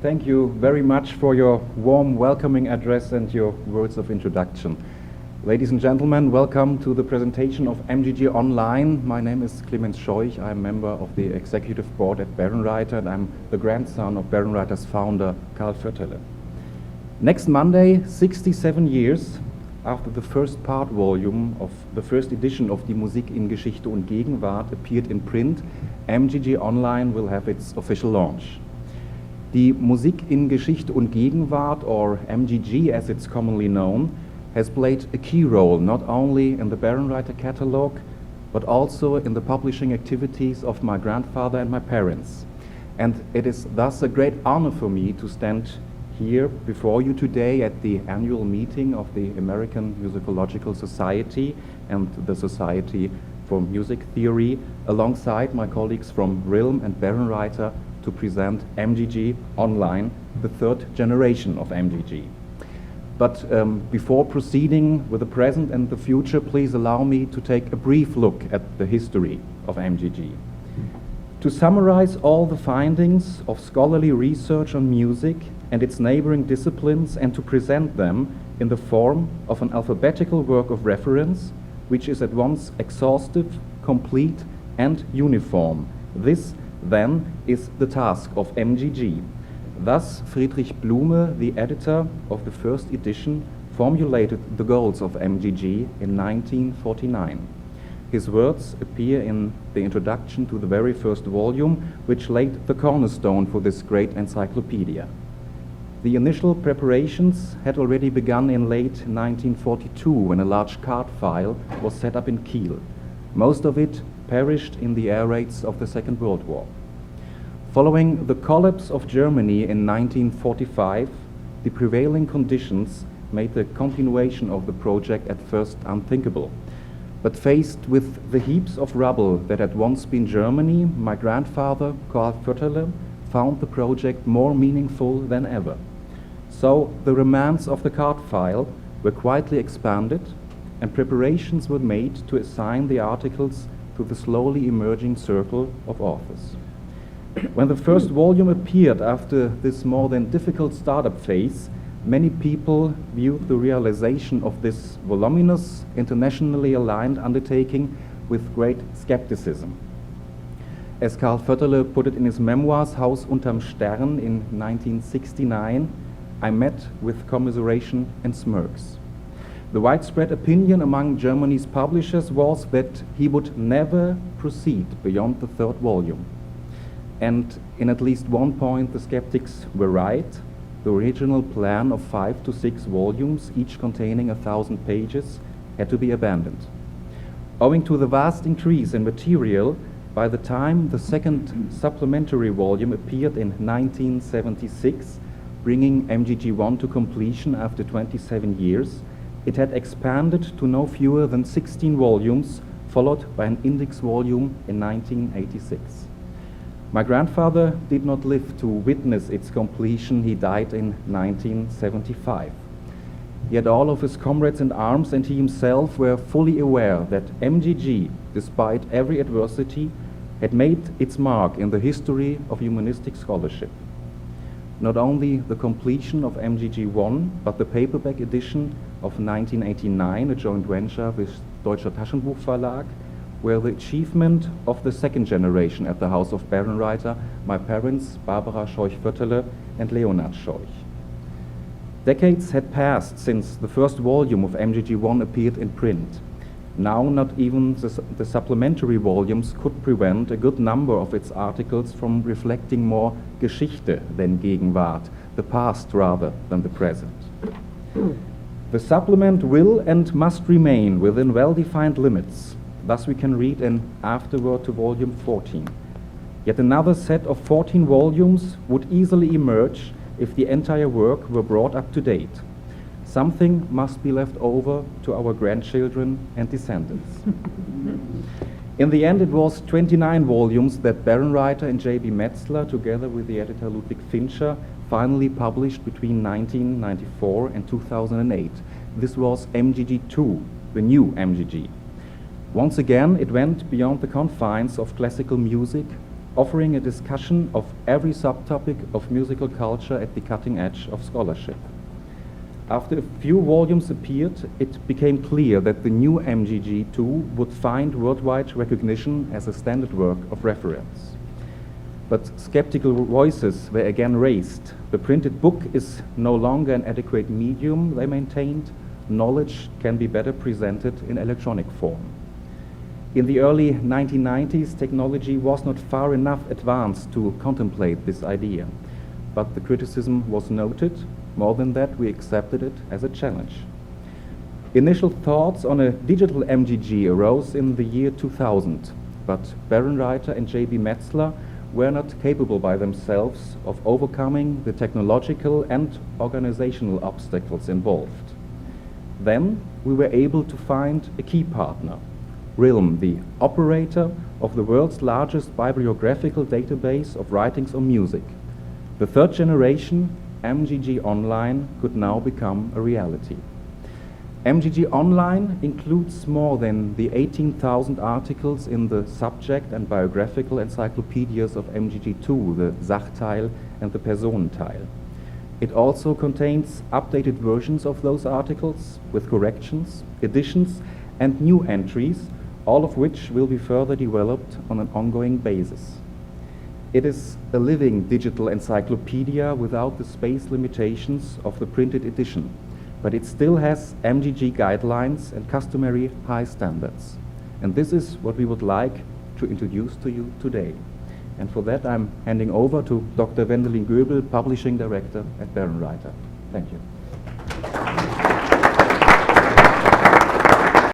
Thank you very much for your warm welcoming address and your words of introduction. Ladies and gentlemen, welcome to the presentation of MGG Online. My name is Clemens Scheuch. I'm a member of the executive board at Bärenreiter, and I'm the grandson of Bärenreiter's founder, Karl Viertele. Next Monday, 67 years after the first part volume of the first edition of Die Musik in Geschichte und Gegenwart appeared in print, MGG Online will have its official launch. Die Musik in Geschichte und Gegenwart, or MGG as it's commonly known, has played a key role not only in the Bärenreiter catalog, but also in the publishing activities of my grandfather and my parents. And it is thus a great honor for me to stand here before you today at the annual meeting of the American Musicological Society and the Society for Music Theory, alongside my colleagues from RILM and Bärenreiter, to present MGG Online, the third generation of MGG. But before proceeding with the present and the future, please allow me to take a brief look at the history of MGG. To summarize all the findings of scholarly research on music and its neighboring disciplines, and to present them in the form of an alphabetical work of reference, which is at once exhaustive, complete, and uniform. This then is the task of MGG. Thus, Friedrich Blume, the editor of the first edition, formulated the goals of MGG in 1949. His words appear in the introduction to the very first volume, which laid the cornerstone for this great encyclopedia. The initial preparations had already begun in late 1942, when a large card file was set up in Kiel. Most of it perished in the air raids of the Second World War. Following the collapse of Germany in 1945, the prevailing conditions made the continuation of the project at first unthinkable. But faced with the heaps of rubble that had once been Germany, my grandfather, Karl Viertele, found the project more meaningful than ever. So the remains of the card file were quietly expanded, and preparations were made to assign the articles to the slowly emerging circle of authors. When the first volume appeared after this more than difficult startup phase, many people viewed the realization of this voluminous, internationally aligned undertaking with great skepticism. As Karl Viertele put it in his memoirs, Haus unterm Stern, in 1969, I met with commiseration and smirks. The widespread opinion among Germany's publishers was that he would never proceed beyond the third volume. And in at least one point, the skeptics were right. The original plan of 5 to 6 volumes, each containing 1,000 pages, had to be abandoned. Owing to the vast increase in material, by the time the second supplementary volume appeared in 1976, bringing MGG1 to completion after 27 years, it had expanded to no fewer than 16 volumes, followed by an index volume in 1986. My grandfather did not live to witness its completion. He died in 1975. Yet all of his comrades in arms and he himself were fully aware that MGG, despite every adversity, had made its mark in the history of humanistic scholarship. Not only the completion of MGG1, but the paperback edition of 1989, a joint venture with Deutscher Taschenbuch Verlag, were the achievement of the second generation at the house of Bärenreiter, my parents, Barbara Scheuch-Viertele and Leonhard Scheuch. Decades had passed since the first volume of MGG1 appeared in print. Now not even the supplementary volumes could prevent a good number of its articles from reflecting more Geschichte than Gegenwart, the past rather than the present. The supplement will and must remain within well-defined limits. Thus we can read an afterword to volume 14. Yet another set of 14 volumes would easily emerge if the entire work were brought up to date. Something must be left over to our grandchildren and descendants. In the end, it was 29 volumes that Bärenreiter and J.B. Metzler, together with the editor Ludwig Fincher, finally published between 1994 and 2008. This was MGG2, the new MGG. Once again, it went beyond the confines of classical music offering a discussion of every subtopic of musical culture at the cutting edge of scholarship. After a few volumes appeared, it became clear that the new MGG2 would find worldwide recognition as a standard work of reference. But skeptical voices were again raised. The printed book is no longer an adequate medium, they maintained. Knowledge can be better presented in electronic form. In the early 1990s, technology was not far enough advanced to contemplate this idea, but the criticism was noted. More than that, we accepted it as a challenge. Initial thoughts on a digital MGG arose in the year 2000, but Bärenreiter and J.B. Metzler were not capable by themselves of overcoming the technological and organizational obstacles involved. Then we were able to find a key partner, RILM, the operator of the world's largest bibliographical database of writings on music. The third generation, MGG Online, could now become a reality. MGG Online includes more than the 18,000 articles in the subject and biographical encyclopedias of MGG2, the Sachteil and the Personenteil. It also contains updated versions of those articles with corrections, additions, and new entries, all of which will be further developed on an ongoing basis. It is a living digital encyclopedia without the space limitations of the printed edition, but it still has MGG guidelines and customary high standards. And this is what we would like to introduce to you today. And for that, I'm handing over to Dr. Wendelin Göbel, Publishing Director at Bärenreiter. Thank you.